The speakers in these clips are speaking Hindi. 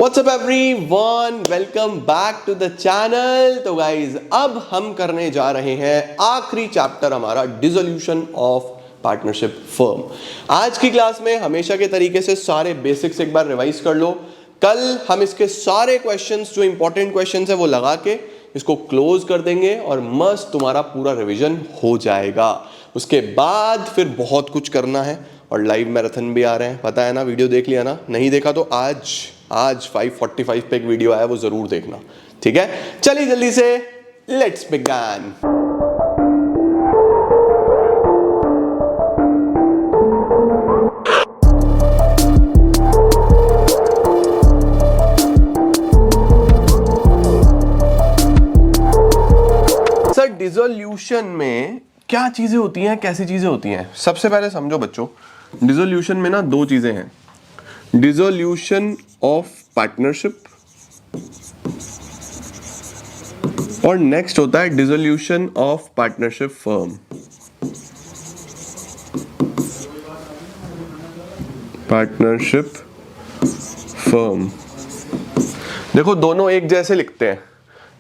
WhatsApp everyone, welcome back to the channel. तो गाइज अब हम करने जा रहे हैं आखिरी चैप्टर हमारा डिसोल्यूशन ऑफ पार्टनरशिप फर्म। आज की क्लास में हमेशा के तरीके से सारे बेसिक्स एक बार रिवाइज कर लो। कल हम इसके सारे क्वेश्चंस जो इंपॉर्टेंट क्वेश्चंस है वो लगा के इसको क्लोज कर देंगे और मस्त तुम्हारा पूरा रिवीजन हो जाएगा। उसके बाद फिर बहुत कुछ करना है और लाइव मैराथन भी आ रहे हैं, पता है ना। वीडियो देख लिया ना? नहीं देखा तो आज 5:45 पे एक वीडियो आया, वो जरूर देखना, ठीक है। चलिए जल्दी से लेट्स बिगिन। सर डिसोल्यूशन में क्या चीजें होती हैं, कैसी चीजें होती हैं? सबसे पहले समझो बच्चों, डिसोल्यूशन में ना दो चीजें हैं, डिसोल्यूशन ऑफ पार्टनरशिप और नेक्स्ट होता है dissolution of partnership firm. Partnership firm, देखो दोनों एक जैसे लिखते हैं,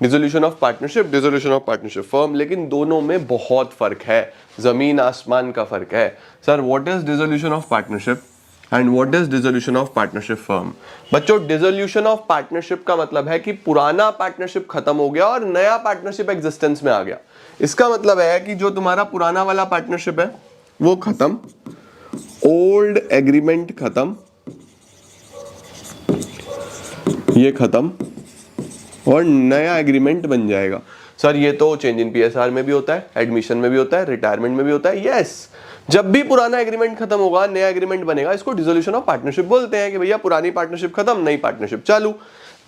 dissolution of partnership, dissolution of partnership firm, लेकिन दोनों में बहुत फर्क है, जमीन आसमान का फर्क है। Sir what is dissolution of partnership and what is dissolution of partnership firm? बच्चों डिसोल्यूशन ऑफ पार्टनरशिप का मतलब है कि पुराना पार्टनरशिप खत्म हो गया और नया पार्टनरशिप एग्जिस्टेंस में आ गया। इसका मतलब है कि जो तुम्हारा पुराना वाला पार्टनरशिप है वो खत्म, ओल्ड एग्रीमेंट खत्म, ये खत्म और नया एग्रीमेंट बन जाएगा। सर ये तो चेंज इन पीएसआर में भी होता है, एडमिशन में भी होता है, रिटायरमेंट में भी होता है। यस, जब भी पुराना एग्रीमेंट खत्म होगा नया एग्रीमेंट बनेगा, इसको डिसोल्यूशन ऑफ पार्टनरशिप बोलते हैं कि भैया पुरानी पार्टनरशिप खत्म, नई पार्टनरशिप चालू।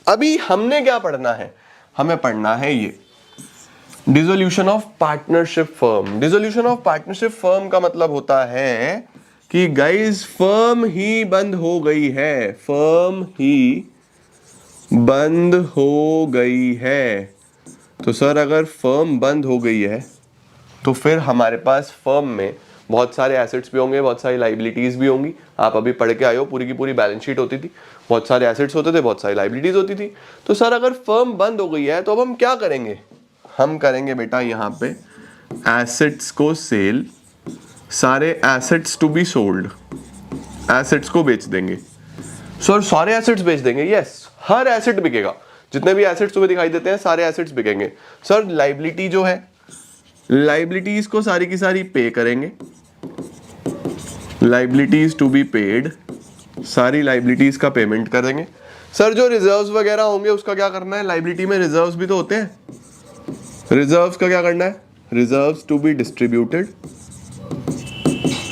अभी हमने क्या पढ़ना है? हमें पढ़ना है ये dissolution of partnership firm. Dissolution of partnership firm का मतलब होता है कि गाइस फर्म ही बंद हो गई है, फर्म ही बंद हो गई है। तो सर अगर फर्म बंद हो गई है तो फिर हमारे पास फर्म में बहुत सारे एसेट्स भी होंगे, बहुत सारी लाइबिलिटीज भी होंगी। आप अभी पढ़ के आए हो, पूरी की पूरी बैलेंस शीट होती थी, बहुत सारे एसेट्स होते थे, बहुत सारी लाइबिलिटीज होती थी। तो सर अगर फर्म बंद हो गई है तो अब हम क्या करेंगे? हम करेंगे बेटा यहाँ पे एसेट्स को सेल, सारे assets to be sold, assets को बेच देंगे। सर सारे एसेट्स बेच देंगे? यस, हर एसेट बिकेगा, जितने भी एसेट्स तुम्हें दिखाई देते हैं सारे एसेट्स बिकेंगे। सर लाइबिलिटी जो है, लाइबिलिटीज को सारी की सारी पे करेंगे, लाइबिलिटीज टू बी पेड, सारी लाइबिलिटीज का पेमेंट करेंगे। सर जो रिजर्व्स वगैरह होंगे उसका क्या करना है? लाइबिलिटी में रिजर्व्स भी तो होते हैं, रिजर्व्स का क्या करना है? Reserves to be distributed.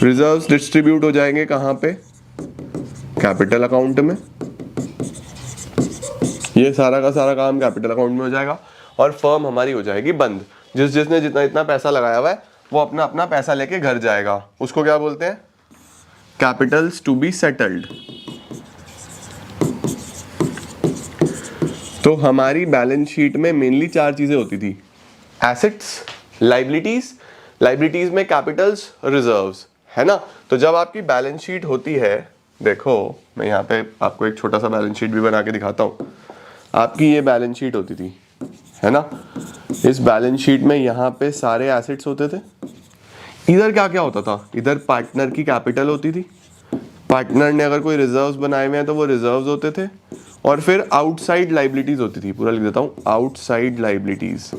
Reserves distribute हो जाएंगे कहां पे? कैपिटल अकाउंट में। ये सारा का सारा काम कैपिटल अकाउंट में हो जाएगा और फर्म हमारी हो जाएगी बंद। जिसने जितना इतना पैसा लगाया हुआ है वो अपना अपना पैसा लेके घर जाएगा। उसको क्या बोलते हैं? Capitals to be settled. तो हमारी बैलेंस शीट में मेनली चार चीजें होती थी, एसेट्स, लाइबिलिटीज, लाइबिलिटीज में कैपिटल्स, रिजर्व्स, है ना। तो जब आपकी बैलेंस शीट होती है, देखो मैं यहाँ पे आपको एक छोटा सा बैलेंस शीट भी बना के दिखाता हूँ। आपकी ये बैलेंस शीट होती थी, है ना। इस बैलेंस शीट में यहाँ पे सारे एसेट्स होते थे। इधर क्या क्या होता था? इधर पार्टनर की कैपिटल होती थी, पार्टनर ने अगर कोई रिजर्व्स बनाए हुए हैं तो वो रिजर्व्स होते थे, और फिर आउटसाइड लाइबिलिटीज होती थी। पूरा लिख देता हूँ, आउटसाइड लाइबिलिटीज।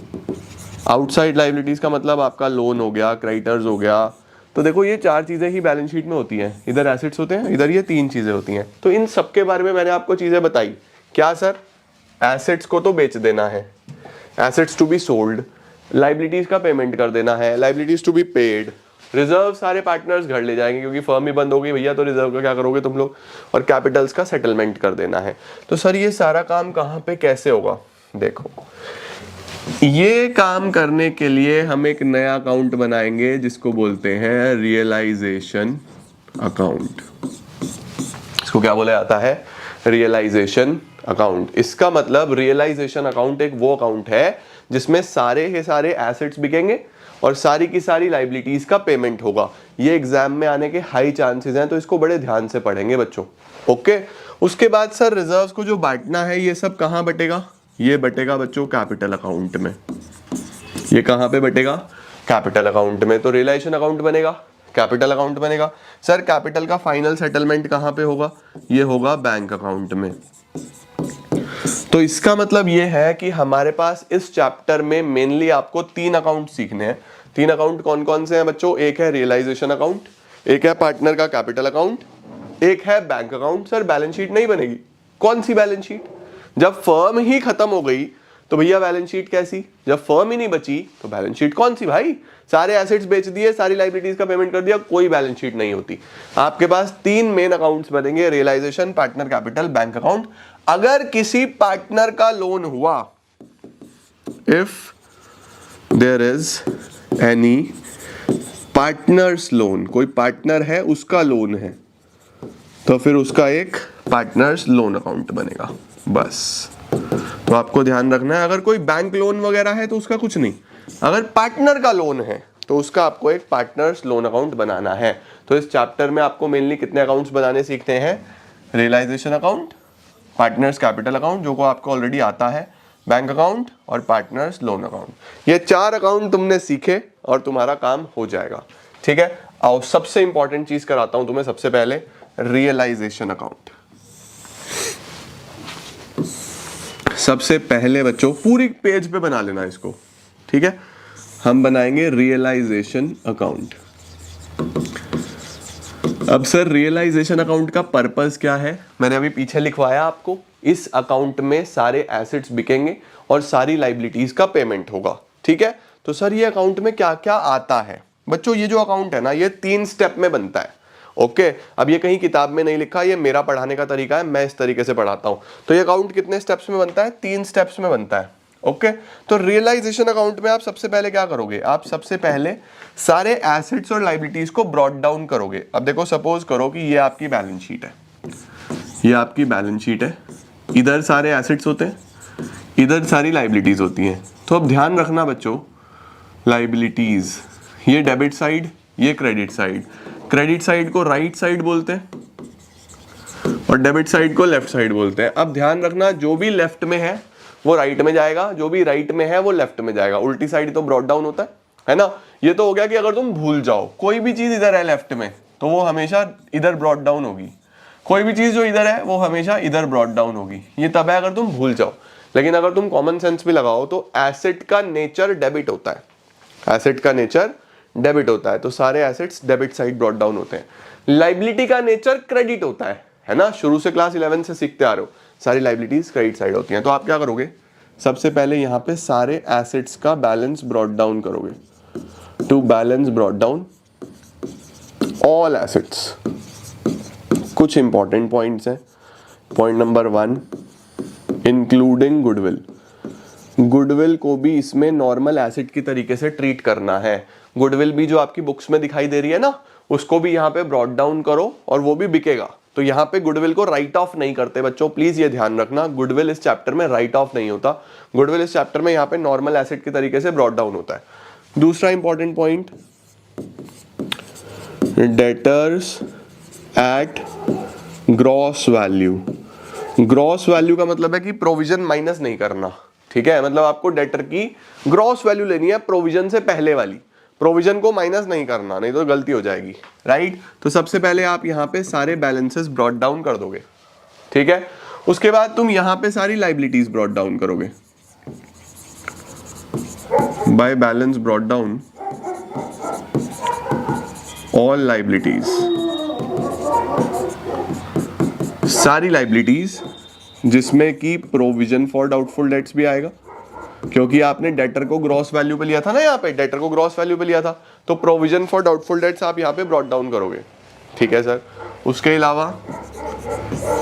आउटसाइड लाइबिलिटीज का मतलब आपका लोन हो गया, क्रेडिटर्स हो गया। तो देखो ये चार चीजें ही बैलेंस शीट में होती हैं। इधर एसेट्स होते हैं, इधर ये तीन चीजें होती हैं। तो इन सब के बारे में मैंने आपको चीजें बताई। क्या सर? एसेट्स को तो बेच देना है, assets to be sold, liabilities का पेमेंट कर देना है, liabilities to be paid, reserve सारे पार्टनर्स घर ले जाएंगे क्योंकि फर्म ही बंद हो गई भैया, तो रिजर्व का क्या करोगे तुम लोग, और कैपिटल्स का सेटलमेंट कर देना है। तो सर ये सारा काम कहाँ पे कैसे होगा? देखो ये काम करने के लिए हम एक नया अकाउंट बनाएंगे जिसको बोलते हैं रियलाइजेशन अकाउंट। इसको क्या बोला जाता है? Realisation account. इसका मतलब रियलाइजेशन अकाउंट एक वो अकाउंट है जिसमें सारे के सारे एसेट्स बिकेंगे और सारी की सारी लाइबिलिटीज का पेमेंट होगा। ये एग्जाम में आने के हाई चांसेस हैं, तो इसको बड़े ध्यान से पढ़ेंगे बच्चों, ओके। उसके बाद सर रिजर्व्स को जो बांटना है ये सब कहाँ बटेगा, ये बटेगा बच्चों कैपिटल अकाउंट में। ये कहाँ पे बटेगा, कैपिटल अकाउंट में। तो रियलाइजेशन अकाउंट बनेगा, कैपिटल अकाउंट बनेगा। सर कैपिटल का फाइनल सेटलमेंट कहाँ पे होगा, ये होगा बैंक अकाउंट में। तो इसका मतलब ये है कि हमारे पास इस चैप्टर में मेनली आपको 3 अकाउंट सीखने हैं। 3 अकाउंट कौन कौन से हैं बच्चों, एक है रियलाइजेशन अकाउंट, एक है पार्टनर का कैपिटल अकाउंट, एक है bank account. Sir balance sheet नहीं बनेगी, कौन सी बैलेंस शीट, जब फर्म ही खत्म हो गई तो भैया बैलेंस शीट कैसी, जब फर्म ही नहीं बची तो बैलेंस शीट कौन सी भाई, सारे एसेट्स बेच दिए, सारी लायबिलिटीज का पेमेंट कर दिया, कोई बैलेंस शीट नहीं होती। आपके पास 3 मेन अकाउंट्स बनेंगे, realisation, partner capital, bank account. अगर किसी पार्टनर का लोन हुआ, if there is any partners loan, कोई पार्टनर है उसका लोन है, तो फिर उसका एक पार्टनर्स लोन अकाउंट बनेगा बस। तो आपको ध्यान रखना है, अगर कोई बैंक लोन वगैरह है तो उसका कुछ नहीं, अगर पार्टनर का लोन है तो उसका आपको एक पार्टनर्स लोन अकाउंट बनाना है। तो इस चैप्टर में आपको मेनली कितने अकाउंट्स बनाने सीखते हैं, realisation account, partners capital account जो को आपको ऑलरेडी आता है, बैंक अकाउंट और पार्टनर्स लोन अकाउंट। ये 4 अकाउंट तुमने सीखे और तुम्हारा काम हो जाएगा। ठीक है, आओ सबसे इंपॉर्टेंट चीज कराता हूं तुम्हें, सबसे पहले रियलाइजेशन अकाउंट। सबसे पहले बच्चों पूरी पेज पे बना लेना इसको, ठीक है। हम बनाएंगे रियलाइजेशन अकाउंट। अब सर रियलाइजेशन अकाउंट का पर्पस क्या है, मैंने अभी पीछे लिखवाया आपको। इस अकाउंट में सारे एसेट्स बिकेंगे और सारी लायबिलिटीज का पेमेंट होगा, ठीक है। तो सर ये अकाउंट में क्या क्या आता है बच्चों, ये जो अकाउंट है ना ये 3 स्टेप में बनता है। ओके अब ये कहीं किताब में नहीं लिखा, ये मेरा पढ़ाने का तरीका है, मैं इस तरीके से पढ़ाता हूं। तो ये अकाउंट कितने स्टेप्स में बनता है, 3 स्टेप्स में बनता है। ओके तो रियलाइजेशन अकाउंट में आप सबसे पहले क्या करोगे, आप सबसे पहले सारे एसेट्स और लायबिलिटीज को ब्रॉट डाउन करोगे। अब देखो सपोज करो कि ये आपकी बैलेंस शीट है, ये आपकी बैलेंस शीट है, इधर सारे एसेट्स होते हैं, इधर सारी लायबिलिटीज होती हैं। तो अब ध्यान रखना बच्चों, लायबिलिटीज ये डेबिट साइड, ये क्रेडिट साइड। क्रेडिट साइड को राइट साइड बोलते हैं और डेबिट साइड को लेफ्ट साइड बोलते हैं। अब ध्यान रखना जो भी लेफ्ट में है वो राइट में जाएगा, जो भी राइट में है वो लेफ्ट में जाएगा। उल्टी साइड तो ब्रॉट डाउन होता है ना। ये तो हो गया कि अगर तुम भूल जाओ कोई भी चीज इधर है लेफ्ट में तो वो हमेशा इधर ब्रॉट डाउन होगी, कोई भी चीज जो इधर है वो हमेशा इधर ब्रॉट डाउन होगी। ये तब है अगर तुम भूल जाओ। लेकिन अगर तुम कॉमन सेंस भी लगाओ तो एसेट का नेचर डेबिट होता है, एसेट का नेचर डेबिट होता है, तो सारे assets debit side brought down होते हैं। लायबिलिटी का नेचर क्रेडिट होता है ना, शुरू से क्लास 11 से सीखते आ रहे हो, सारी लायबिलिटीज क्रेडिट साइड होती हैं। तो आप क्या करोगे, सबसे पहले यहाँ पे सारे एसेट्स का बैलेंस ब्रॉट डाउन करोगे। To balance brought down all assets. कुछ इंपॉर्टेंट पॉइंट्स हैं। Point number 1, including goodwill. Goodwill को भी इसमें नॉर्मल एसेट की तरीके से ट्रीट करना है। गुडविल भी जो आपकी बुक्स में दिखाई दे रही है ना, उसको भी यहाँ पे ब्रॉट डाउन करो और वो भी बिकेगा। तो यहाँ पे गुडविल को राइट ऑफ नहीं करते बच्चों, प्लीज ये ध्यान रखना। गुडविल इस चैप्टर में राइट ऑफ नहीं होता, गुडविल इस चैप्टर में यहाँ पे नॉर्मल एसेट की तरीके से ब्रॉट डाउन होता है। दूसरा important point, debtors at gross value. Gross value का मतलब है कि प्रोविजन माइनस नहीं करना, ठीक है। मतलब आपको डेटर की ग्रॉस वैल्यू लेनी है, प्रोविजन से पहले वाली, प्रोविजन को माइनस नहीं करना, नहीं तो गलती हो जाएगी, राइट। तो सबसे पहले आप यहाँ पे सारे बैलेंसेस ब्रॉट डाउन कर दोगे, ठीक है। उसके बाद तुम यहाँ पे सारी लायबिलिटीज ब्रॉट डाउन करोगे। By balance brought down all liabilities, सारी लायबिलिटीज जिसमें कि प्रोविजन फॉर डाउटफुल डेट्स भी आएगा, क्योंकि आपने डेटर को ग्रॉस वैल्यू पे लिया था ना, यहाँ पे डेटर को ग्रॉस वैल्यू पे लिया था, तो प्रोविजन फॉर डाउटफुल डेट्स आप यहाँ पे ब्रॉट डाउन करोगे, ठीक है सर। उसके अलावा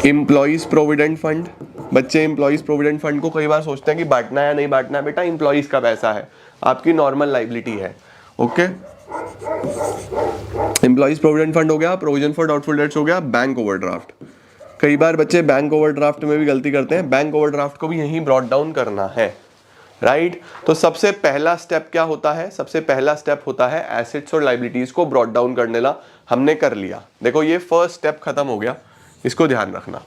एम्प्लॉइज प्रोविडेंट फंड। बच्चे एम्प्लॉइज प्रोविडेंट फंड को कई बार सोचते हैं कि बांटना है या नहीं बांटना है। बेटा एम्प्लॉइज का पैसा है, आपकी नॉर्मल लायबिलिटी है, ओके। एम्प्लॉइज प्रोविडेंट फंड हो गया, प्रोविजन फॉर डाउटफुल डेट्स हो गया, बैंक ओवरड्राफ्ट। कई बार बच्चे बैंक ओवरड्राफ्ट में भी गलती करते हैं, बैंक ओवरड्राफ्ट को भी यहीं ब्रॉट डाउन करना है, राइट। तो सबसे पहला स्टेप क्या होता है, सबसे पहला स्टेप होता है एसेट्स और लायबिलिटीज को ब्रॉट डाउन करने ला। हमने कर लिया, देखो ये फर्स्ट स्टेप खत्म हो गया, इसको ध्यान रखना।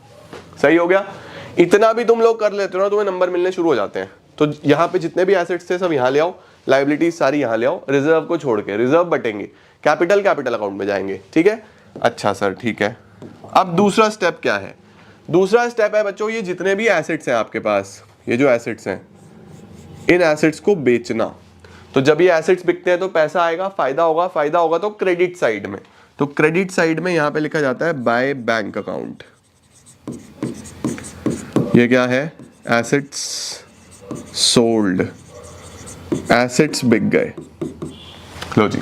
सही हो गया। इतना भी तुम लोग कर लेते हो ना, तुम्हें नंबर मिलने शुरू हो जाते हैं। तो यहाँ पे जितने भी एसेट्स थे सब यहाँ ले आओ, लाइबिलिटीज सारी यहाँ ले आओ, रिजर्व को छोड़ के, रिजर्व बटेंगे, कैपिटल कैपिटल अकाउंट में जाएंगे, ठीक है। अच्छा सर ठीक है। अब दूसरा स्टेप क्या है? दूसरा स्टेप है बच्चों, ये जितने भी एसेट्स हैं आपके पास, ये जो एसेट्स हैं, इन एसेट्स को बेचना। तो जब ये एसेट्स बिकते हैं तो पैसा आएगा, फायदा होगा, फायदा होगा तो क्रेडिट साइड में। तो क्रेडिट साइड में यहां पे लिखा जाता है बाय बैंक अकाउंट। ये क्या है? एसेट्स सोल्ड, एसेट्स बिक गए। लो जी,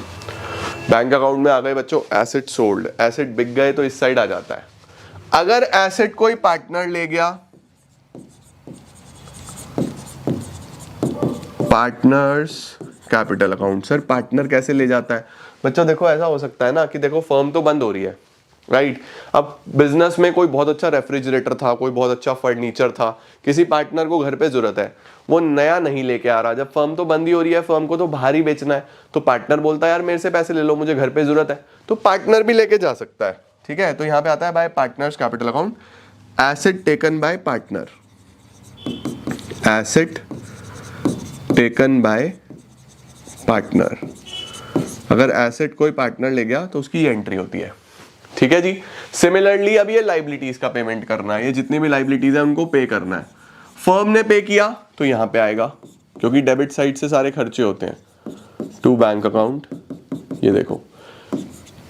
बैंक अकाउंट में आ गए बच्चों एसेट सोल्ड, एसेट बिक गए तो इस साइड आ जाता है। अगर एसेट कोई पार्टनर ले गया, partners capital account. Sir partner कैसे ले जाता है? बच्चों देखो ऐसा हो सकता है ना कि देखो फर्म तो बंद हो रही है, राइट। अब बिजनेस में कोई बहुत अच्छा रेफ्रिजरेटर था, कोई बहुत अच्छा फर्नीचर था, किसी पार्टनर को घर पे जरूरत है, वो नया नहीं लेके आ रहा। जब फर्म तो बंद ही हो रही है, फर्म को तो बाहर ही बेचना है, तो पार्टनर बोलता है यार मेरे से पैसे ले लो, मुझे घर पे जरूरत है, तो पार्टनर भी लेके जा सकता है, ठीक है। तो यहाँ पे आता है bye partners capital account, asset taken by partner, asset taken by partner. अगर एसेट कोई पार्टनर ले गया तो उसकी एंट्री होती है, ठीक है जी। सिमिलरली अब ये लाइबिलिटीज का पेमेंट करना है, ये जितनी भी लाइबिलिटीज है उनको पे करना है। फर्म ने पे किया तो यहां पे आएगा, क्योंकि डेबिट साइड से सारे खर्चे होते हैं। टू बैंक अकाउंट, ये देखो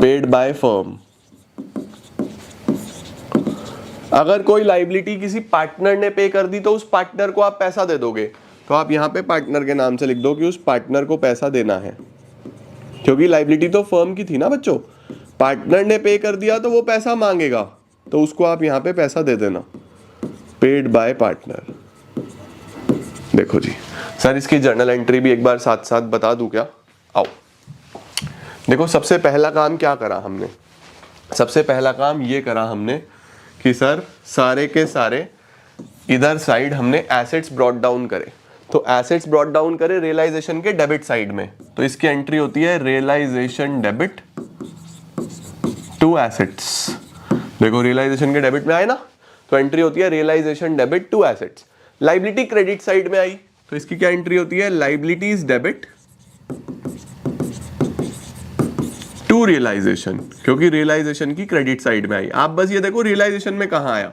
पेड बाय फर्म। अगर कोई लाइबिलिटी किसी पार्टनर ने पे कर दी तो उस पार्टनर को आप पैसा दे दोगे, तो आप यहां पे पार्टनर के नाम से लिख दो कि उस पार्टनर को पैसा देना है, क्योंकि लाइबिलिटी तो फर्म की थी ना बच्चों। पार्टनर ने पे कर दिया तो वो पैसा मांगेगा, तो उसको आप यहां पे पैसा दे देना, पेड बाय पार्टनर। देखो जी सर, इसकी जर्नल एंट्री भी एक बार साथ साथ बता दूं क्या? आओ देखो, सबसे पहला काम क्या करा हमने? सबसे पहला काम ये करा हमने कि सर सारे के सारे इधर साइड हमने एसेट्स ब्रॉट डाउन करे। तो एसेट्स ब्रॉट डाउन करे रियलाइजेशन के डेबिट साइड में, तो इसकी एंट्री होती है रियलाइजेशन डेबिट टू एसेट्स। देखो रियलाइजेशन के डेबिट में आए ना, तो एंट्री होती है realisation debit to assets. Liability credit side में आई तो इसकी क्या एंट्री होती है? लाइबिलिटीज डेबिट टू रियलाइजेशन, क्योंकि रियलाइजेशन की क्रेडिट साइड में आई। आप बस ये देखो रियलाइजेशन में कहां आया,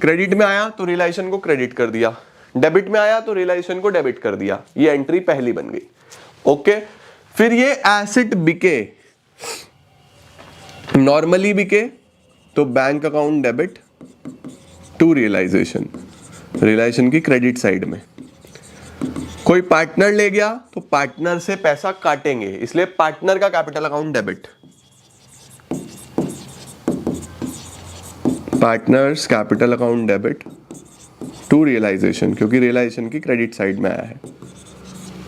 क्रेडिट में आया तो रियलाइजेशन को क्रेडिट कर दिया, डेबिट में आया तो रियलाइजेशन को डेबिट कर दिया, ये एंट्री पहली बन गई। ओके, फिर ये एसेट बिके, नॉर्मली बिके तो bank account debit to realisation, realisation की क्रेडिट साइड में। कोई पार्टनर ले गया तो पार्टनर से पैसा काटेंगे, इसलिए पार्टनर का capital account debit, partners capital account debit to realisation, क्योंकि रियलाइजेशन की क्रेडिट साइड में आया है।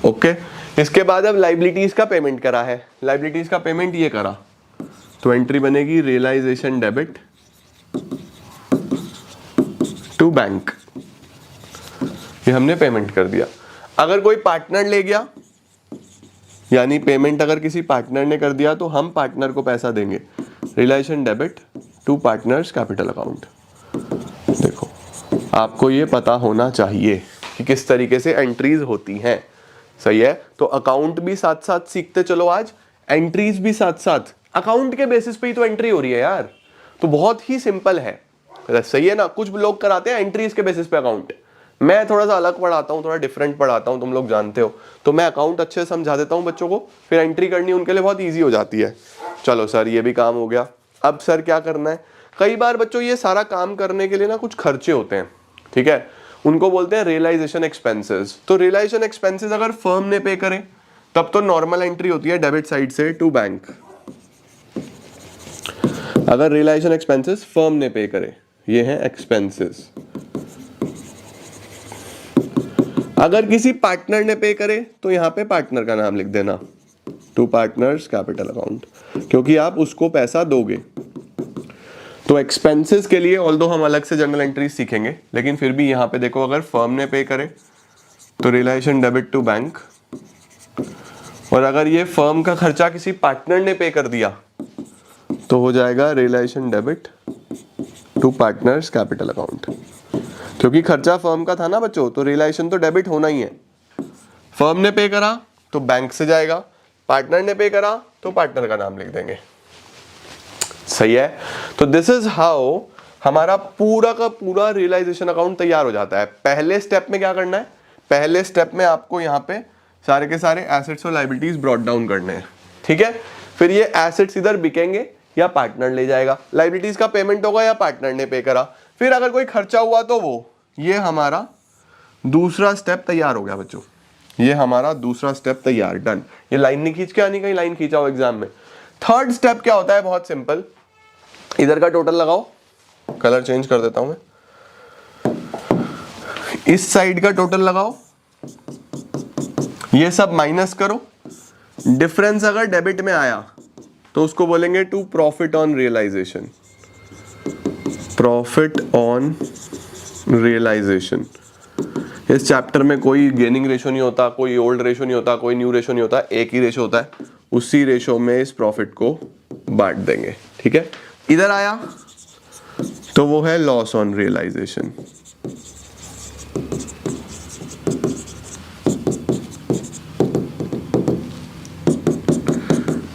ओके, इसके बाद अब लाइबिलिटीज का पेमेंट करा है, लाइबिलिटीज का पेमेंट ये करा, तो एंट्री बनेगी रियलाइजेशन डेबिट टू बैंक, ये हमने पेमेंट कर दिया। अगर कोई पार्टनर ले गया, यानी पेमेंट अगर किसी पार्टनर ने कर दिया तो हम पार्टनर को पैसा देंगे, realisation debit to partners capital account. देखो आपको ये पता होना चाहिए कि किस तरीके से एंट्रीज होती हैं, सही है। तो अकाउंट भी साथ साथ सीखते चलो आज, एंट्रीज भी साथ साथ। अकाउंट के बेसिस पे ही तो एंट्री हो रही है यार, तो बहुत ही सिंपल है, सही है ना। कुछ लोग कराते हैं एंट्रीज के बेसिस पे अकाउंट, मैं थोड़ा सा अलग पढ़ाता हूँ, थोड़ा डिफरेंट पढ़ाता हूँ, तुम लोग जानते हो। तो मैं अकाउंट अच्छे से समझा देता हूँ बच्चों को, फिर एंट्री करनी उनके लिए बहुत ईजी हो जाती है। चलो सर ये भी काम हो गया। अब सर क्या करना है? कई बार बच्चों ये सारा काम करने के लिए ना कुछ खर्चे होते हैं, ठीक है, उनको बोलते हैं रियलाइजेशन एक्सपेंसेस। तो रियलाइजेशन एक्सपेंसेस अगर फर्म ने पे करे तब तो नॉर्मल एंट्री होती है डेबिट साइड से टू बैंक। अगर रियलाइजेशन एक्सपेंसेस फर्म ने पे करे, ये है एक्सपेंसेस। अगर किसी पार्टनर ने पे करे तो यहां पे पार्टनर का नाम लिख देना, टू पार्टनर्स कैपिटल अकाउंट, क्योंकि आप उसको पैसा दोगे। तो एक्सपेंसेस के लिए ऑल्दो हम अलग से जर्नल एंट्री सीखेंगे, लेकिन फिर भी यहां पे देखो अगर फर्म ने पे करे तो रियलाइजेशन डेबिट टू बैंक, और अगर ये फर्म का खर्चा किसी पार्टनर ने पे कर दिया तो हो जाएगा realisation debit to partners capital account. क्योंकि खर्चा फर्म का था ना बच्चों, तो रियलाइजेशन तो डेबिट होना ही है। फर्म ने पे करा तो बैंक से जाएगा, पार्टनर ने पे करा तो पार्टनर का नाम लिख देंगे। सही है। तो दिस इज हाउ हमारा पूरा का पूरा रियलाइजेशन अकाउंट तैयार हो जाता है। पहले स्टेप में क्या करना है, पहले स्टेप में आपको यहाँ पे सारे के सारे एसेट्स और लायबिलिटीज ब्रॉट डाउन करने हैं, ठीक है। फिर ये एसेट्स इधर बिकेंगे या पार्टनर ले जाएगा, लायबिलिटीज का पेमेंट होगा या पार्टनर ने पे करा, फिर अगर कोई खर्चा हुआ तो वो, ये हमारा दूसरा स्टेप तैयार हो गया बच्चों, ये हमारा दूसरा स्टेप तैयार, डन। ये लाइन नहीं खींच के आनी, कहीं लाइन खींचा हो एग्जाम में। थर्ड स्टेप क्या होता है, बहुत सिंपल, इधर का टोटल लगाओ, कलर चेंज कर देता हूं मैं, इस साइड का टोटल लगाओ, ये सब माइनस करो, डिफरेंस अगर डेबिट में आया तो उसको बोलेंगे to profit on realisation, profit on realisation. इस चैप्टर में कोई गेनिंग रेशो नहीं होता, कोई ओल्ड रेशो नहीं होता, कोई न्यू रेशो नहीं होता, एक ही रेशो होता है, उसी रेशो में इस प्रॉफिट को बांट देंगे, ठीक है। इधर आया तो वो है लॉस ऑन रियलाइजेशन,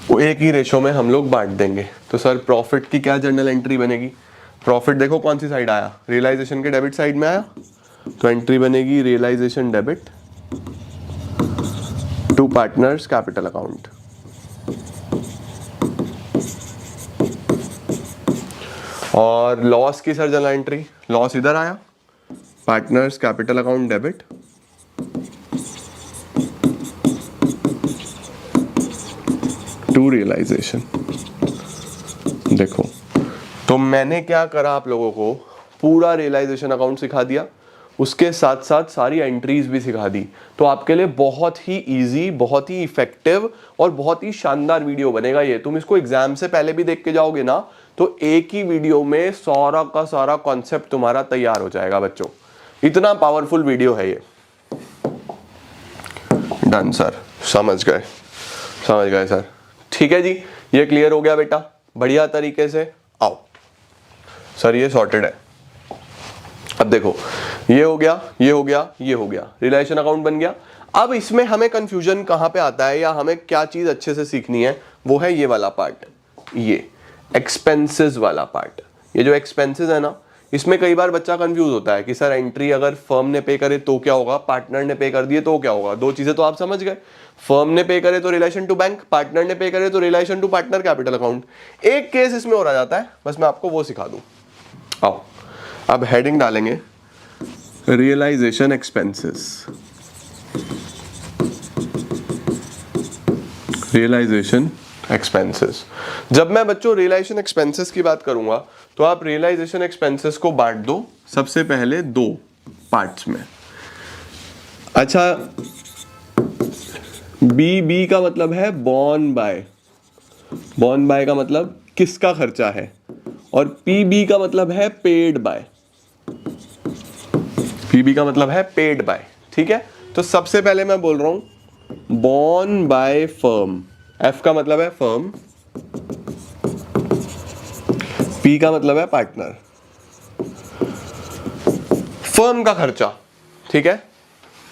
वो एक ही रेशो में हम लोग बांट देंगे। तो सर प्रॉफिट की क्या जर्नल एंट्री बनेगी, प्रॉफिट देखो कौन सी साइड आया, रियलाइजेशन के डेबिट साइड में आया, तो एंट्री बनेगी realisation debit to partners capital account. और लॉस की सर जर्नल एंट्री, लॉस इधर आया, partners capital account debit to realisation. देखो तो मैंने क्या करा, आप लोगों को पूरा रियलाइजेशन अकाउंट सिखा दिया, उसके साथ साथ सारी एंट्रीज भी सिखा दी। तो आपके लिए बहुत ही इजी, बहुत ही इफेक्टिव और बहुत ही शानदार वीडियो बनेगा ये। तुम इसको एग्जाम से पहले भी देख के जाओगे ना, तो एक ही वीडियो में सारा का सारा कॉन्सेप्ट तुम्हारा तैयार हो जाएगा बच्चों। इतना पावरफुल वीडियो है ये। डन सर, समझ गए सर, ठीक है जी, ये क्लियर हो गया बेटा, बढ़िया तरीके से। आओ सर, ये सॉर्टेड है। अब देखो, ये हो गया, ये हो गया, ये हो गया, रियलाइजेशन अकाउंट बन गया। अब इसमें हमें कंफ्यूजन कहां पे आता है, या हमें क्या चीज अच्छे से सीखनी है, वो है ये वाला पार्ट, ये एक्सपेंसेस वाला पार्ट। ये जो एक्सपेंसेस है ना, इसमें कई बार बच्चा कंफ्यूज होता है कि सर एंट्री अगर फर्म ने पे करे तो क्या होगा, पार्टनर ने पे कर दिए तो क्या होगा। दो चीजें तो आप समझ गए, फर्म ने पे करे तो रिलेशन टू बैंक, पार्टनर ने पे करे तो realisation to partner capital account. एक केस इसमें और आ जाता है, बस मैं आपको वो सिखा दूं। आओ अब हेडिंग डालेंगे रियलाइजेशन एक्सपेंसेस, रियलाइजेशन एक्सपेंसेस। जब मैं बच्चों रियलाइजेशन एक्सपेंसेस की बात करूंगा तो आप रियलाइजेशन एक्सपेंसेस को बांट दो सबसे पहले दो पार्ट्स में। अच्छा, बी का मतलब है बॉर्न बाय, बॉर्न बाय का मतलब किसका खर्चा है, और पी का मतलब है पेड बाय, पी का मतलब है पेड बाय, ठीक है। तो सबसे पहले मैं बोल रहा हूं बॉर्न बाय फर्म, एफ का मतलब है फर्म, पी का मतलब है पार्टनर, फर्म का खर्चा, ठीक है,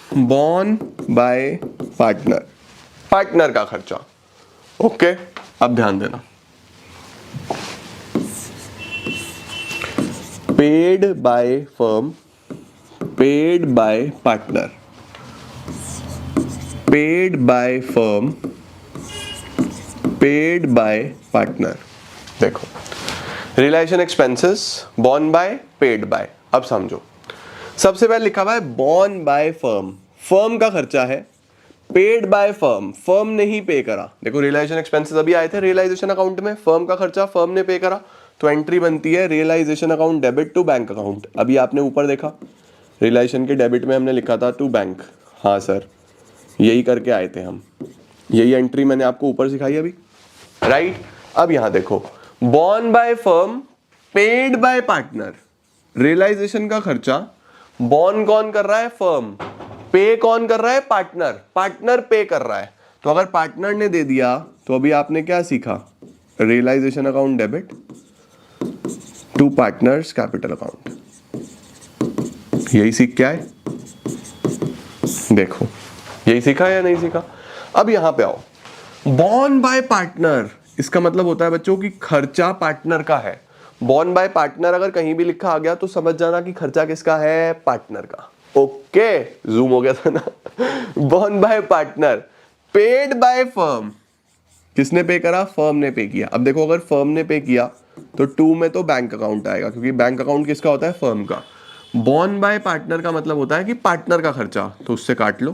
बॉर्न बाय पार्टनर, पार्टनर का खर्चा। ओके, अब ध्यान देना, paid by firm, paid by partner, paid by firm, paid by partner. देखो realisation expenses borne by, paid by. अब समझो, सबसे पहले लिखा हुआ है बॉर्न बाय फर्म, फर्म का खर्चा है, पेड बाय फर्म, फर्म ने ही पे करा। देखो रियलाइजेशन एक्सपेंसेस अभी आए थे रियलाइजेशन अकाउंट में, फर्म का खर्चा फर्म ने पे करा, तो एंट्री बनती है realisation account debit to bank account. अभी आपने ऊपर देखा रियलाइजेशन के डेबिट में हमने लिखा था टू बैंक, हाँ सर यही करके आए थे हम, यही एंट्री मैंने आपको ऊपर सिखाई अभी, राइट। अब यहां देखो borne by firm, paid by partner, realisation का खर्चा बॉर्न कौन कर रहा है, फर्म, पे कौन कर रहा है, पार्टनर, पार्टनर पे कर रहा है। तो अगर पार्टनर ने दे दिया तो अभी आपने क्या सीखा, realisation account debit to partners capital account. यही सीख क्या है, देखो यही सीखा या नहीं सीखा। अब यहां पे आओ, बॉर्न बाय पार्टनर, इसका मतलब होता है बच्चों कि खर्चा पार्टनर का है। बॉर्न बाय पार्टनर अगर कहीं भी लिखा आ गया तो समझ जाना कि खर्चा किसका है, पार्टनर का। ओके, जूम हो गया था ना। Borne by partner, paid by firm, किसने पे करा, फर्म ने पे किया। अब देखो अगर फर्म ने पे किया तो 2 में तो बैंक अकाउंट आएगा, क्योंकि बैंक अकाउंट किसका होता है, फर्म का। बॉर्न बाय पार्टनर का मतलब होता है कि पार्टनर का खर्चा, तो उससे काट लो,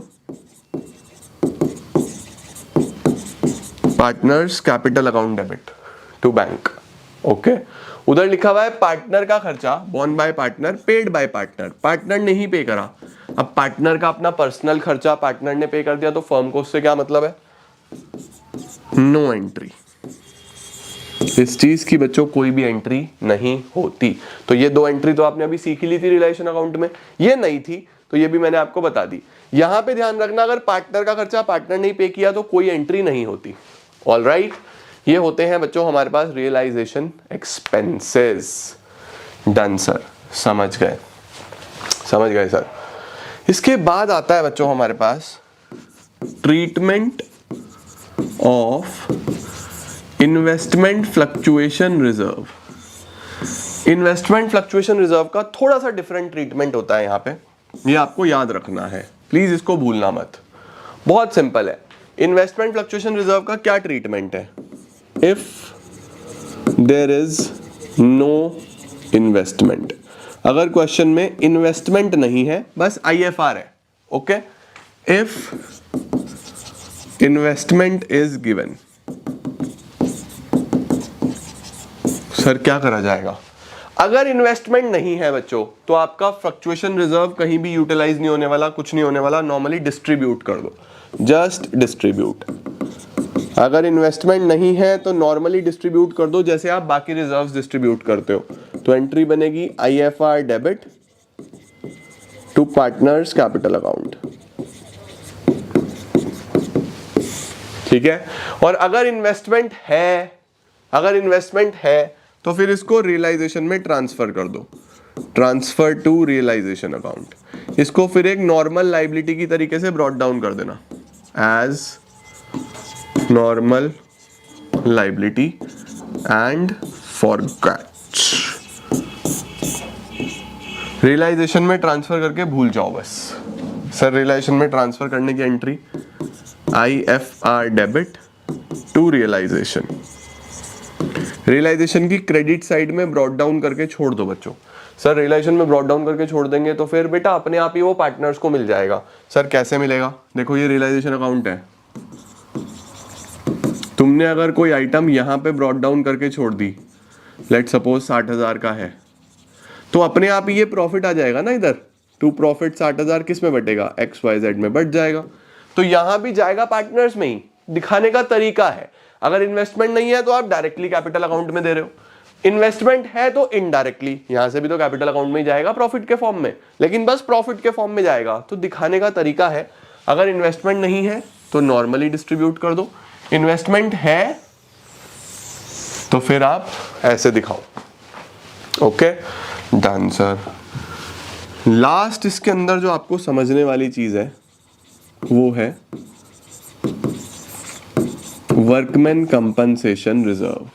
partners capital account debit to bank. Okay, उधर लिखा हुआ है पार्टनर का खर्चा, borne by partner, paid by partner, partner ने ही पे करा। अब पार्टनर का अपना पर्सनल खर्चा पार्टनर ने पे कर दिया तो फर्म को उससे क्या मतलब है, नो एंट्री। इस चीज की बच्चों कोई भी एंट्री नहीं होती। तो ये 2 एंट्री तो आपने अभी सीख ही ली थी रिलेशन अकाउंट में, ये नहीं थी तो ये भी मैंने आपको बता दी। यहां पे ध्यान रखना, अगर पार्टनर का खर्चा पार्टनर ने पे किया तो कोई एंट्री नहीं होती। ऑलराइट, ये होते हैं बच्चों हमारे पास रियलाइजेशन एक्सपेंसेस। डन सर, समझ गए, समझ गए सर। इसके बाद आता है बच्चों हमारे पास treatment of investment fluctuation reserve. Investment fluctuation reserve का थोड़ा सा डिफरेंट ट्रीटमेंट होता है यहां पे, ये आपको याद रखना है, प्लीज इसको भूलना मत। बहुत सिंपल है, इन्वेस्टमेंट फ्लक्चुएशन रिजर्व का क्या ट्रीटमेंट है, if there is no investment, अगर क्वेश्चन में इन्वेस्टमेंट नहीं है, बस IFR है, okay, if investment is given, sir क्या करा जाएगा। अगर इन्वेस्टमेंट नहीं है बच्चों तो आपका फ्लक्चुएशन रिजर्व कहीं भी यूटिलाइज नहीं होने वाला, कुछ नहीं होने वाला, नॉर्मली डिस्ट्रीब्यूट कर दो, जस्ट डिस्ट्रीब्यूट। अगर इन्वेस्टमेंट नहीं है तो नॉर्मली डिस्ट्रीब्यूट कर दो जैसे आप बाकी रिजर्व्स डिस्ट्रीब्यूट करते हो। तो एंट्री बनेगी IFR debit to partners capital account, ठीक है। और अगर इन्वेस्टमेंट है तो फिर इसको रियलाइजेशन में ट्रांसफर कर दो, ट्रांसफर टू रियलाइजेशन अकाउंट। इसको फिर एक नॉर्मल लाइबिलिटी की तरीके से ब्रॉट डाउन कर देना as normal liability and forget. Realisation में ट्रांसफर करके भूल जाओ बस। सर रियलाइजेशन में ट्रांसफर करने की entry IFR debit to realisation. Realisation की क्रेडिट साइड में ब्रॉट डाउन करके छोड़ दो बच्चों। सर रियलाइजेशन में ब्रॉट डाउन करके छोड़ देंगे तो फिर बेटा अपने आप ही वो पार्टनर्स को मिल जाएगा। सर कैसे मिलेगा, देखो ये रियलाइजेशन अकाउंट है, तुमने अगर कोई आइटम यहां पे ब्रॉट डाउन करके छोड़ दी, लेट सपोज 60,000 का है, तो अपने आप ही ये प्रॉफिट आ जाएगा ना इधर, टू प्रॉफिट 60,000 किस में बटेगा, XYZ में बट जाएगा। तो यहां भी जाएगा पार्टनर्स में ही, दिखाने का तरीका है। अगर इन्वेस्टमेंट नहीं है तो आप डायरेक्टली कैपिटल अकाउंट में दे रहे हो, इन्वेस्टमेंट है तो इनडायरेक्टली यहां से भी तो कैपिटल अकाउंट में ही जाएगा प्रॉफिट के फॉर्म में, लेकिन बस प्रॉफिट के फॉर्म में जाएगा। तो दिखाने का तरीका है, अगर इन्वेस्टमेंट नहीं है तो नॉर्मली डिस्ट्रीब्यूट कर दो, इन्वेस्टमेंट है तो फिर आप ऐसे दिखाओ। Okay done sir. लास्ट इसके अंदर जो आपको समझने वाली चीज है वो है workman compensation reserve,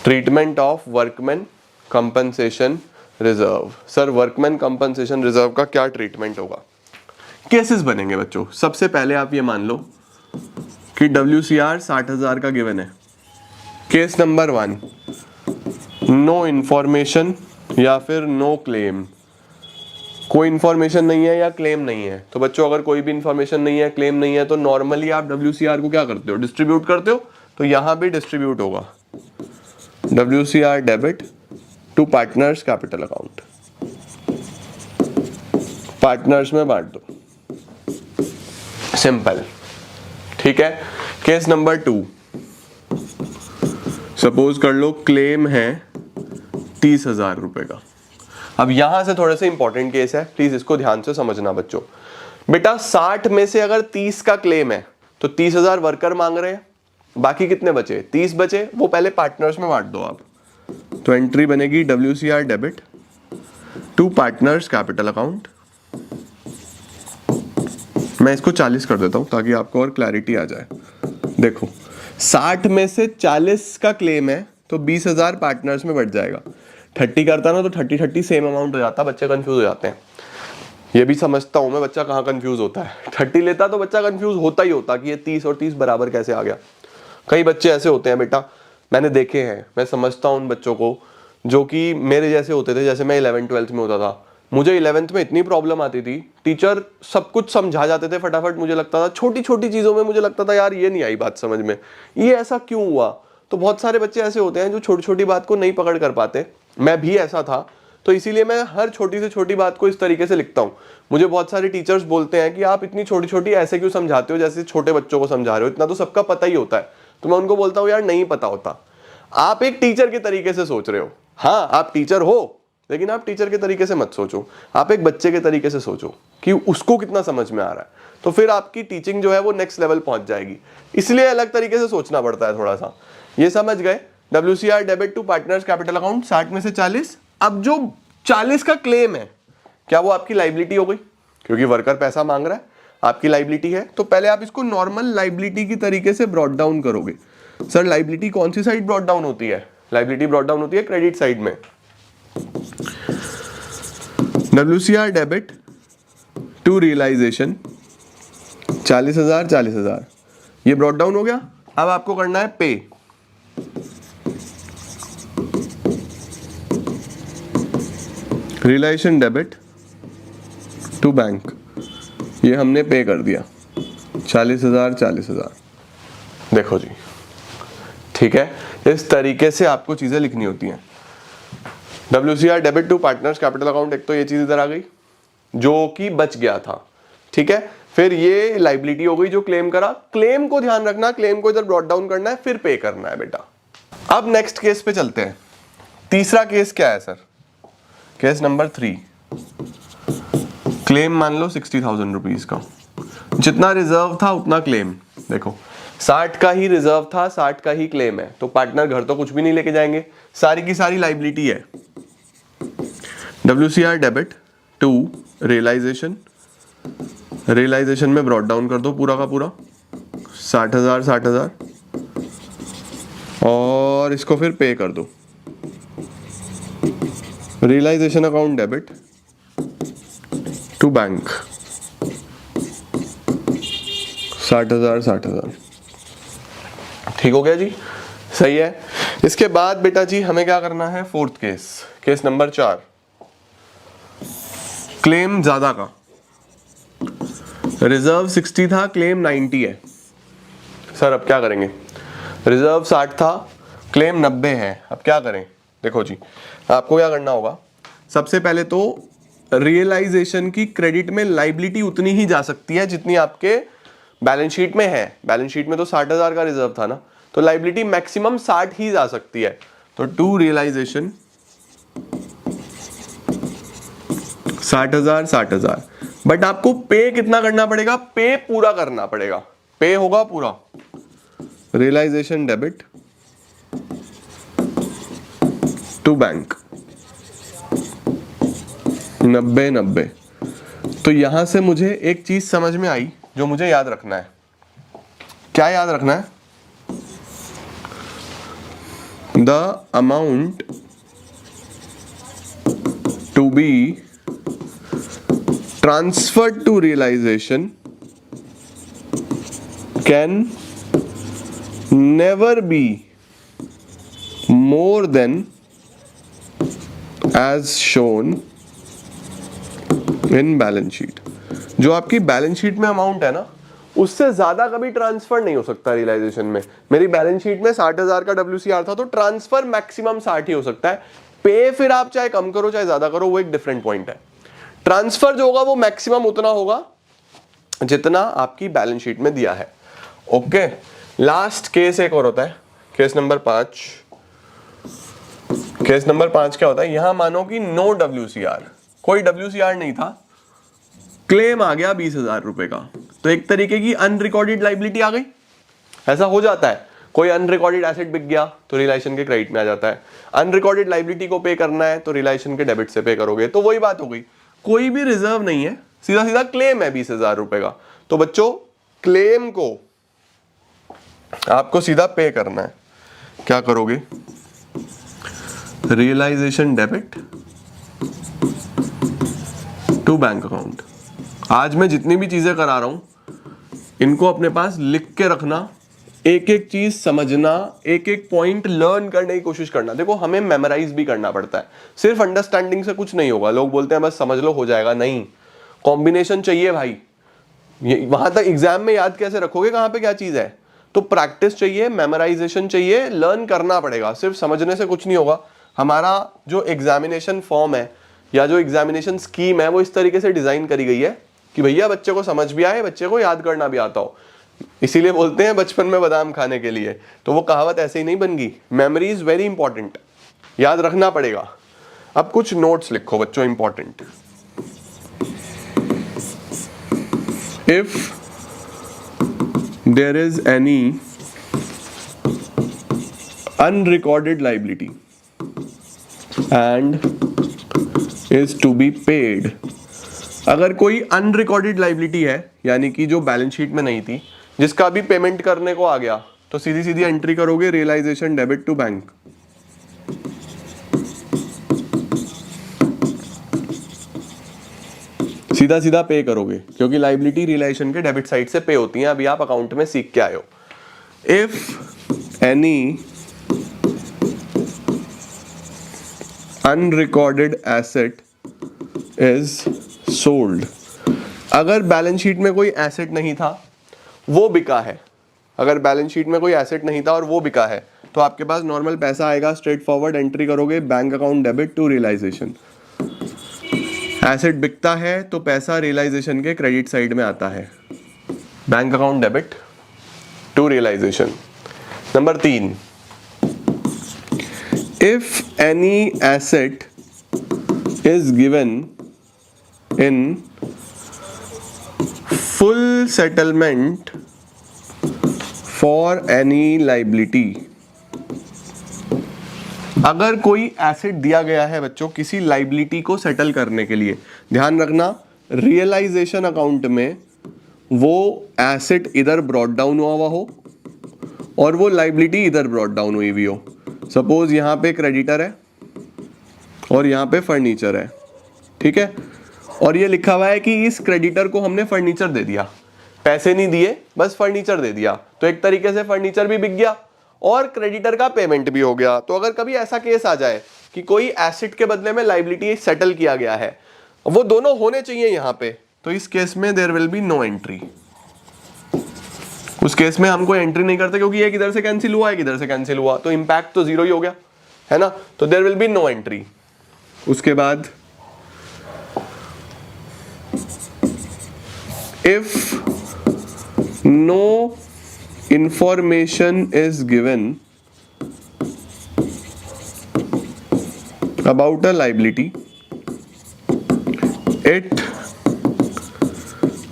treatment of workman compensation reserve. Sir workman compensation reserve का क्या ट्रीटमेंट होगा, केसेस बनेंगे बच्चों। सबसे पहले आप ये मान लो कि WCR 60,000 का गिवन है। केस नंबर 1, नो इंफॉर्मेशन या फिर नो क्लेम, कोई इंफॉर्मेशन नहीं है या क्लेम नहीं है। तो बच्चों अगर कोई भी इंफॉर्मेशन नहीं है, क्लेम नहीं है, तो नॉर्मली आप WCR को क्या करते हो, डिस्ट्रीब्यूट करते हो। तो यहां भी डिस्ट्रीब्यूट होगा, WCR debit to partners capital account, partners में बांट दो, सिंपल, ठीक है। केस नंबर 2, सपोज कर लो क्लेम है 30,000 रुपए का। अब यहां से थोड़े से इंपॉर्टेंट केस है, प्लीज इसको ध्यान से समझना बच्चों। बेटा 60 में से अगर 30 का क्लेम है तो 30,000 वर्कर मांग रहे हैं, बाकी कितने बचे, 30 बचे, वो पहले पार्टनर्स में बांट दो आप। तो एंट्री बनेगी WCR debit to partners capital account. मैं इसको 40 कर देता हूं ताकि आपको और क्लैरिटी आ जाए। देखो 60 में से 40 का क्लेम है तो 20,000 पार्टनर्स में बढ़ जाएगा। 30 करता ना तो 30 सेम अमाउंट हो जाता, बच्चे कंफ्यूज हो जाते हैं। ये भी समझता हूं मैं, बच्चा कहाँ कंफ्यूज होता है। 30 लेता तो बच्चा कंफ्यूज होता ही होता कि ये 30 और 30 बराबर कैसे आ गया। कई बच्चे ऐसे होते हैं बेटा, मैंने देखे हैं, मैं समझता हूँ उन बच्चों को जो कि मेरे जैसे होते थे। जैसे मैं 11th-12th में होता था, मुझे 11th में इतनी प्रॉब्लम आती थी, टीचर सब कुछ समझा जाते थे फटाफट, मुझे लगता था छोटी छोटी चीज़ों में मुझे लगता था यार ये नहीं आई बात समझ में, ये ऐसा क्यों हुआ। तो बहुत सारे बच्चे ऐसे होते हैं जो छोटी छोटी बात को नहीं पकड़ कर पाते, मैं भी ऐसा था। तो इसीलिए मैं हर छोटी से छोटी बात को इस तरीके से लिखता हूँ। मुझे बहुत सारे टीचर्स बोलते हैं कि आप इतनी छोटी छोटी ऐसे क्यों समझाते हो, जैसे छोटे बच्चों को समझा रहे हो, इतना तो सबका पता ही होता है। तो मैं उनको बोलता हूँ यार नहीं पता होता, आप एक टीचर के तरीके से सोच रहे हो। हाँ आप टीचर हो, लेकिन आप टीचर के तरीके से मत सोचो, आप एक बच्चे के तरीके से सोचो कि उसको कितना समझ में आ रहा है। तो फिर आपकी टीचिंग जो है वो नेक्स्ट लेवल पहुंच जाएगी। इसलिए अलग तरीके से सोचना पड़ता है थोड़ा सा। ये समझ गए, WCR debit to partners capital account 60 में से 40। अब जो 40 का क्लेम है, क्या वो आपकी लाइबिलिटी हो गई? क्योंकि वर्कर पैसा मांग रहा है, आपकी लाइबिलिटी है। तो पहले आप इसको नॉर्मल लाइबिलिटी की तरीके से ब्रॉट डाउन करोगे। सर लाइबिलिटी कौन सी साइड ब्रॉट डाउन होती है? लाइबिलिटी ब्रॉट डाउन होती है क्रेडिट साइड में। WCR डेबिट टू रियलाइजेशन 40,000 40,000, ये ब्रॉट डाउन हो गया। अब आपको करना है पे। रियलाइजेशन डेबिट टू बैंक, ये हमने पे कर दिया 40,000 40,000। देखो जी, ठीक है, इस तरीके से आपको चीजें लिखनी होती हैं। WCR debit to partners capital account, एक तो ये चीज इधर आ गई जो कि बच गया था, ठीक है। फिर ये लाइबिलिटी हो गई जो क्लेम करा। क्लेम को ध्यान रखना, क्लेम को इधर ब्रॉट डाउन करना है, फिर पे करना है बेटा। अब नेक्स्ट केस पे चलते हैं। तीसरा केस क्या है सर? केस नंबर 3, क्लेम मान लो 60,000 रुपीज का, जितना रिजर्व था उतना क्लेम। देखो 60 का ही रिजर्व था, 60 का ही क्लेम है, तो पार्टनर घर तो कुछ भी नहीं लेके जाएंगे, सारी की सारी लाइबिलिटी है। WCR debit to realisation, realisation में ब्रॉट डाउन कर दो पूरा का पूरा 60,000 60,000, और इसको फिर पे कर दो। Realisation account debit to bank 60,000 60,000, ठीक हो गया जी, सही है। इसके बाद बेटा जी हमें क्या करना है? Fourth case, case number 4, claim ज्यादा का। रिजर्व 60 था, क्लेम 90 है। सर अब क्या करेंगे? रिजर्व 60 था, क्लेम 90 है, अब क्या करें? देखो जी, आपको क्या करना होगा, सबसे पहले तो रियलाइजेशन की क्रेडिट में लाइबिलिटी उतनी ही जा सकती है जितनी आपके बैलेंस शीट में है। बैलेंस शीट में तो 60,000 का रिजर्व था ना, तो लाइबिलिटी मैक्सिमम 60 ही जा सकती है। तो टू रियलाइजेशन 60,000 60,000, बट आपको पे कितना करना पड़ेगा? पे पूरा करना पड़ेगा, पे होगा पूरा। Realisation debit to bank 90 90। तो यहां से मुझे एक चीज समझ में आई जो मुझे याद रखना है। क्या याद रखना है? The amount to be transferred to realisation can never be more than as shown in balance sheet. जो आपकी बैलेंस शीट में अमाउंट है ना, उससे ज्यादा कभी ट्रांसफर नहीं हो सकता रियलाइजेशन में। मेरी बैलेंस शीट में 60,000 का WCR था, तो ट्रांसफर मैक्सिमम 60 ही हो सकता है। पे फिर आप चाहे कम करो चाहे ज्यादा करो, वो एक डिफरेंट पॉइंट है। ट्रांसफर जो होगा वो मैक्सिमम उतना होगा जितना आपकी बैलेंस शीट में दिया है। ओके, लास्ट केस एक और होता है, केस नंबर 5। केस नंबर 5 क्या होता है? यहां मानो कि नो WCR, कोई WCR नहीं था, क्लेम आ गया 20,000 रुपए का, तो एक तरीके की अनरिकॉर्डेड लाइबिलिटी आ गई। ऐसा हो जाता है, कोई अनरिकॉर्डेड एसेट बिक गया तो रियलाइजेशन के क्रेडिट में आ जाता है, अनरिकॉर्डेड लायबिलिटी को पे करना है तो रियलाइजेशन के डेबिट से पे करोगे। तो वही बात हो गई, कोई भी रिजर्व नहीं है, सीधा सीधा क्लेम है 20,000 रुपए का। तो बच्चों क्लेम को आपको सीधा पे करना है, क्या करोगे, realisation debit to bank account. आज मैं जितनी भी चीजें करा रहा हूं इनको अपने पास लिख के रखना, एक एक चीज समझना, एक एक पॉइंट लर्न करने की कोशिश करना। देखो हमें मेमोराइज भी करना पड़ता है, सिर्फ अंडरस्टैंडिंग से कुछ नहीं होगा। लोग बोलते हैं बस समझ लो हो जाएगा, नहीं, कॉम्बिनेशन चाहिए भाई। वहां तक एग्जाम में याद कैसे रखोगे कहां पे क्या चीज है, तो प्रैक्टिस चाहिए, मेमोराइजेशन चाहिए, लर्न करना पड़ेगा, सिर्फ समझने से कुछ नहीं होगा। हमारा जो एग्जामिनेशन फॉर्म है या जो एग्जामिनेशन स्कीम है वो इस तरीके से डिजाइन करी गई है कि भैया बच्चे को समझ भी आए, बच्चे को याद करना भी आता हो। इसीलिए बोलते हैं बचपन में बादाम खाने के लिए, तो वो कहावत ऐसे ही नहीं बन गई। मेमोरी इज वेरी इंपॉर्टेंट, याद रखना पड़ेगा। अब कुछ नोट्स लिखो बच्चों important. If there is any unrecorded liability and is to be paid, अगर कोई अनरिकॉर्डेड लायबिलिटी है यानी कि जो बैलेंस शीट में नहीं थी, जिसका भी पेमेंट करने को आ गया, तो सीधी सीधी एंट्री करोगे रियलाइजेशन डेबिट टू बैंक। सीधा सीधा पे करोगे क्योंकि लायबिलिटी रियलाइजेशन के डेबिट साइड से पे होती हैं, अभी आप अकाउंट में सीख के आए हो। If any unrecorded asset is sold, अगर बैलेंस शीट में कोई एसेट नहीं था वो बिका है, अगर बैलेंस शीट में कोई एसेट नहीं था और वो बिका है तो आपके पास नॉर्मल पैसा आएगा, स्ट्रेट फॉरवर्ड एंट्री करोगे bank account debit to realisation. Asset बिकता है तो पैसा रियलाइजेशन के क्रेडिट साइड में आता है, bank account debit to realisation. Number 3, if any asset is given in full settlement for any liability, अगर कोई एसेट दिया गया है बच्चों किसी लायबिलिटी को सेटल करने के लिए, ध्यान रखना रियलाइजेशन अकाउंट में वो एसेट इधर ब्रॉट डाउन हुआ हो और वो लायबिलिटी इधर ब्रॉट डाउन हुई हुई हो। सपोज यहां पे क्रेडिटर है और यहां पे फर्नीचर है, ठीक है, और ये लिखा हुआ है कि इस क्रेडिटर को हमने फर्नीचर दे दिया, पैसे नहीं दिए, बस फर्नीचर दे दिया, तो एक तरीके से फर्नीचर भी बिक गया और क्रेडिटर का पेमेंट भी हो गया। तो अगर कभी ऐसा केस आ जाए कि कोई एसेट के बदले में लायबिलिटी सेटल किया गया है, वो दोनों होने चाहिए यहां पे, तो इस केस में there will be no entry. उस केस में हम कोई एंट्री नहीं करते क्योंकि एक इधर से कैंसिल हुआ, एक इधर से कैंसिल हुआ, तो इंपैक्ट तो जीरो ही हो गया, है ना, तो there will be no entry. उसके बाद if no information is given about a liability, it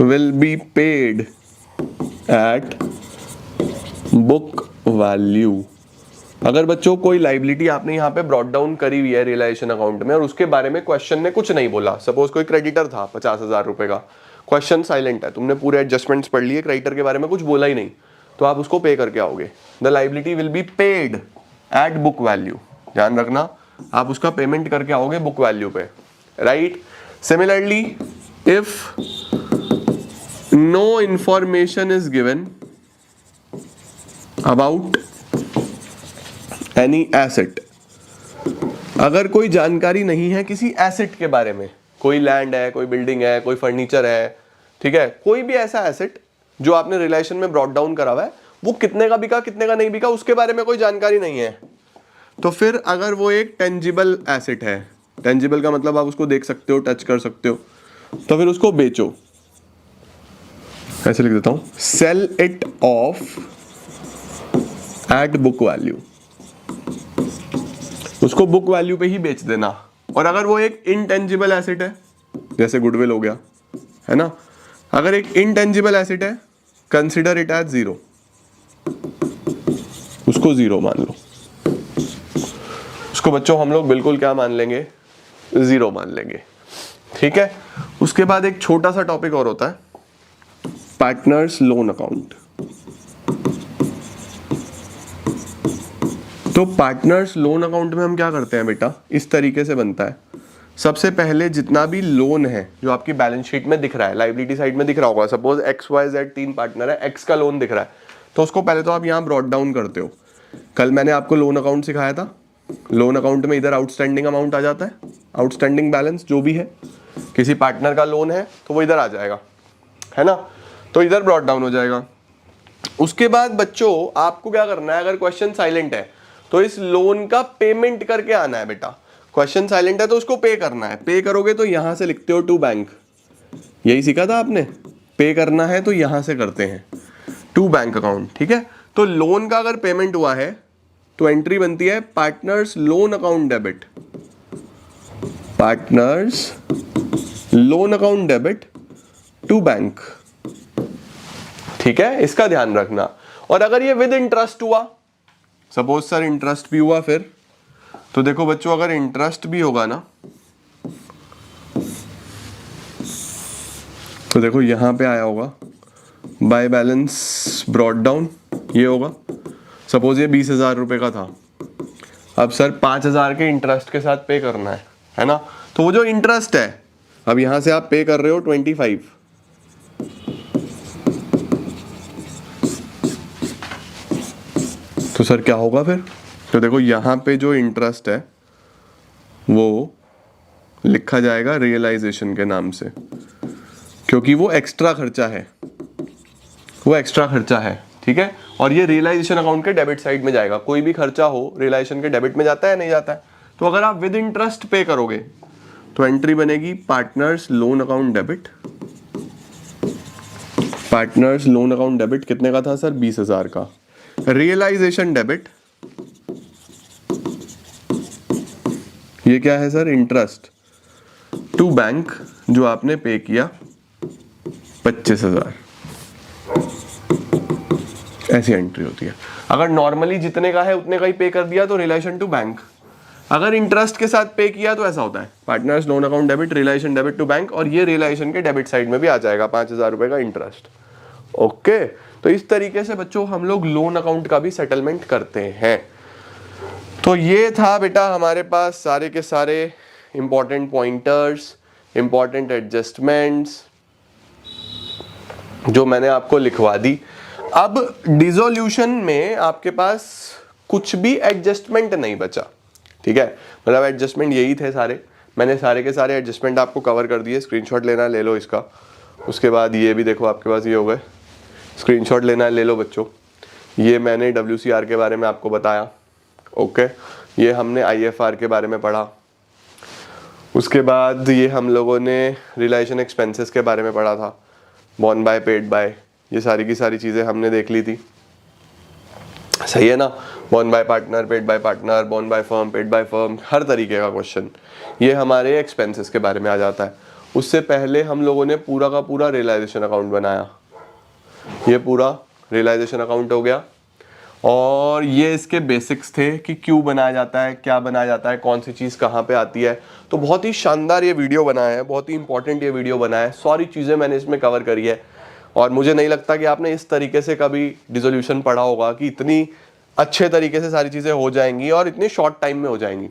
will be paid at book value। अगर बच्चों कोई लायबिलिटी आपने यहाँ पे ब्रॉट डाउन करी हुई है रियलाइजेशन अकाउंट में और उसके बारे में क्वेश्चन ने कुछ नहीं बोला, सपोज कोई क्रेडिटर था 50,000 रुपए का, क्वेश्चन साइलेंट है, तुमने पूरे एडजस्टमेंट्स पढ़ लिए, क्रेडिटर के बारे में कुछ बोला ही नहीं, तो आप उसको पे करके आओगे। The liability will be paid at book value, ध्यान रखना आप उसका पेमेंट करके आओगे बुक वैल्यू पे, right. Similarly if no information is given about any asset, अगर कोई जानकारी नहीं है किसी एसेट के बारे में, कोई लैंड है, कोई बिल्डिंग है, कोई फर्नीचर है, ठीक है, कोई भी ऐसा एसेट जो आपने रिलेशन में ब्रॉट डाउन करा हुआ है, वो कितने का बिका कितने का नहीं बिका उसके बारे में कोई जानकारी नहीं है, तो फिर अगर वो एक टेंजिबल एसेट है, टेंजिबल का मतलब आप उसको देख सकते हो, टच कर सकते हो, तो फिर उसको बेचो। ऐसे लिख देता हूं, sell it off at book value, उसको बुक वैल्यू पे ही बेच देना। और अगर वो एक इनटेंजिबल एसेट है, जैसे गुडविल हो गया, है ना, अगर एक इनटेंजिबल एसेट है, कंसिडर इट एज जीरो। उसको 0 मान लो, उसको बच्चों हम लोग बिल्कुल क्या मान लेंगे, 0 मान लेंगे, ठीक है। उसके बाद एक छोटा सा टॉपिक और होता है, पार्टनर्स लोन अकाउंट। तो पार्टनर्स लोन अकाउंट में हम क्या करते हैं बेटा, इस तरीके से बनता है। सबसे पहले जितना भी लोन है जो आपकी बैलेंस शीट में दिख रहा है, लायबिलिटी साइड में दिख रहा होगा, सपोज XYZ 3 पार्टनर है, X का लोन दिख रहा है, तो उसको पहले तो आप यहाँ ब्रॉट डाउन करते हो। कल मैंने आपको लोन अकाउंट सिखाया था, लोन अकाउंट में इधर आउटस्टैंडिंग अमाउंट आ जाता है, आउटस्टैंडिंग बैलेंस जो भी है, किसी पार्टनर का लोन है तो वो इधर आ जाएगा, है ना, तो इधर ब्रॉट डाउन हो जाएगा। उसके बाद बच्चों आपको क्या करना है, अगर क्वेश्चन साइलेंट है तो इस लोन का पेमेंट करके आना है बेटा। क्वेश्चन साइलेंट है तो उसको पे करना है, पे करोगे तो यहां से लिखते हो टू बैंक, यही सीखा था आपने, पे करना है तो यहां से करते हैं टू बैंक अकाउंट, ठीक है। तो लोन का अगर पेमेंट हुआ है तो एंट्री बनती है partners loan account debit, partners loan account debit to bank, ठीक है, इसका ध्यान रखना। और अगर ये विद इंटरेस्ट हुआ, सपोज सर इंटरेस्ट भी हुआ, फिर तो देखो बच्चों अगर इंटरेस्ट भी होगा ना, तो देखो यहां पे आया होगा बाय बैलेंस ब्रॉट डाउन, ये होगा, सपोज ये 20,000 रुपए का था, अब सर 5,000 के इंटरेस्ट के साथ पे करना है ना, तो वो जो इंटरेस्ट है, अब यहां से आप पे कर रहे हो 25, तो सर क्या होगा फिर, तो देखो यहां पे जो इंटरेस्ट है वो लिखा जाएगा रियलाइजेशन के नाम से, क्योंकि वो एक्स्ट्रा खर्चा है, वो एक्स्ट्रा खर्चा है, ठीक है। और ये रियलाइजेशन अकाउंट के डेबिट साइड में जाएगा, कोई भी खर्चा हो रियलाइजेशन के डेबिट में जाता है नहीं जाता है। तो अगर आप विद इंटरेस्ट पे करोगे तो एंट्री बनेगी partners loan account debit, partners loan account debit कितने का था सर, 20,000 का, रियलाइजेशन डेबिट, ये क्या है सर, इंटरेस्ट टू बैंक जो आपने पे किया 25,000, ऐसी एंट्री होती है। अगर नॉर्मली जितने का है उतने का ही पे कर दिया तो रिलेशन टू बैंक, अगर इंटरेस्ट के साथ पे किया तो ऐसा होता है partners loan account debit realisation debit to bank, और ये रिलेशन के डेबिट साइड में भी आ जाएगा 5,000 रुपए का इंटरेस्ट, ओके। तो इस तरीके से बच्चों हम लोग लोन अकाउंट का भी सेटलमेंट करते हैं। तो ये था बेटा हमारे पास सारे के सारे इंपॉर्टेंट पॉइंटर्स, इंपॉर्टेंट एडजस्टमेंट्स जो मैंने आपको लिखवा दी। अब डिसोल्यूशन में आपके पास कुछ भी एडजस्टमेंट नहीं बचा, ठीक है, मतलब एडजस्टमेंट यही थे सारे, मैंने सारे के सारे एडजस्टमेंट आपको कवर कर दिए। स्क्रीनशॉट लेना है ले लो इसका, उसके बाद ये भी देखो आपके पास ये हो गए, स्क्रीनशॉट लेना है ले लो बच्चों। ये मैंने WCR के बारे में आपको बताया, ओके, ये हमने IFR के बारे में पढ़ा, उसके बाद ये हम लोगों ने रिलेशन एक्सपेंसेस के बारे में पढ़ा था, बॉर्न बाय पेड बाय, ये सारी की सारी चीज़ें हमने देख ली थी, सही है ना। Borne by partner, paid by partner, borne by firm, paid by firm, हर तरीके का क्वेश्चन ये हमारे एक्सपेंसेस के बारे में आ जाता है। उससे पहले हम लोगों ने पूरा का पूरा रियलाइजेशन अकाउंट बनाया, ये पूरा रियलाइजेशन अकाउंट हो गया, और ये इसके बेसिक्स थे कि क्यों बनाया जाता है, क्या बनाया जाता है, कौन सी चीज़ कहाँ पे आती है। तो बहुत ही शानदार ये वीडियो बनाया है, बहुत ही इंपॉर्टेंट ये वीडियो बनाया है, सारी चीज़ें मैंने इसमें कवर करी है, और मुझे नहीं लगता कि आपने इस तरीके से कभी डिसोल्यूशन पढ़ा होगा कि इतनी अच्छे तरीके से सारी चीज़ें हो जाएंगी और इतने शॉर्ट टाइम में हो जाएंगी।